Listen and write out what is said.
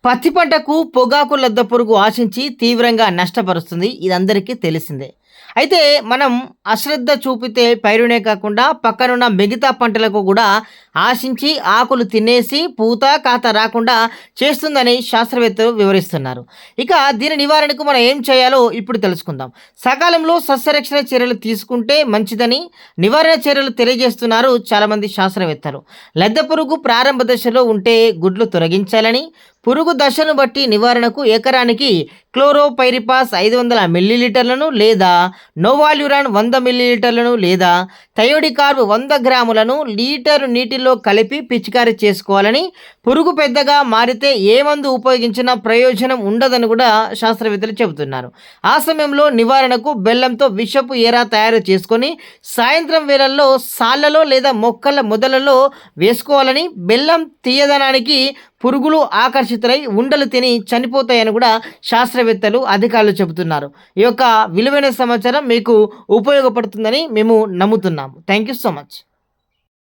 పత్తి పంటకు పొగాకు లద్దె పురుగు ఆశించి తీవ్రంగా నష్టపరుస్తుంది. ఇదందరికీ తెలిసిందే. అయితే మనం అశ్రద్ధ చూపితే పైరునే కాకుండా పక్కనున్న మిగతా పంటలకు కూడా ఆశించి ఆకులు తినేసి పూత, కాత రాకుండా చేస్తుందని శాస్త్రవేత్తలు వివరిస్తున్నారు. ఇక దీని నివారణకు మనం ఏం చేయాలో ఇప్పుడు తెలుసుకుందాం. సకాలంలో సస్యరక్షణ చర్యలు తీసుకుంటే మంచిదని నివారణ చర్యలు తెలియజేస్తున్నారు చాలామంది శాస్త్రవేత్తలు. లద్దె పురుగు ప్రారంభ దశలో ఉంటే గుడ్లు తొలగించాలని, పురుగు దశను బట్టి నివారణకు ఎకరానికి క్లోరోపైరిపాస్ 500 మిల్లీలీటర్లను లేదా నోవాల్యురాన్ 100 మిల్లీలీటర్లను లేదా థయోడికార్బ్ 100 గ్రాములను లీటరు నీటిలో కలిపి పిచికారీ చేసుకోవాలని, పురుగు పెద్దగా మారితే ఏ మందు ఉపయోగించినా ప్రయోజనం ఉండదని కూడా శాస్త్రవేత్తలు చెబుతున్నారు. ఆ సమయంలో నివారణకు బెల్లంతో విషపు ఎర తయారు చేసుకొని సాయంత్రం వేళల్లో సాళ్లలో లేదా మొక్కల మొదలలో వేసుకోవాలని, బెల్లం తీయదనానికి పురుగులు ఆకర్షితులై ఉండలు తిని చనిపోతాయని కూడా శాస్త్రవేత్తలు, అధికారులు చెబుతున్నారు. ఈ యొక్క విలువైన సమాచారం మీకు ఉపయోగపడుతుందని మేము నమ్ముతున్నాము. Thank you so much.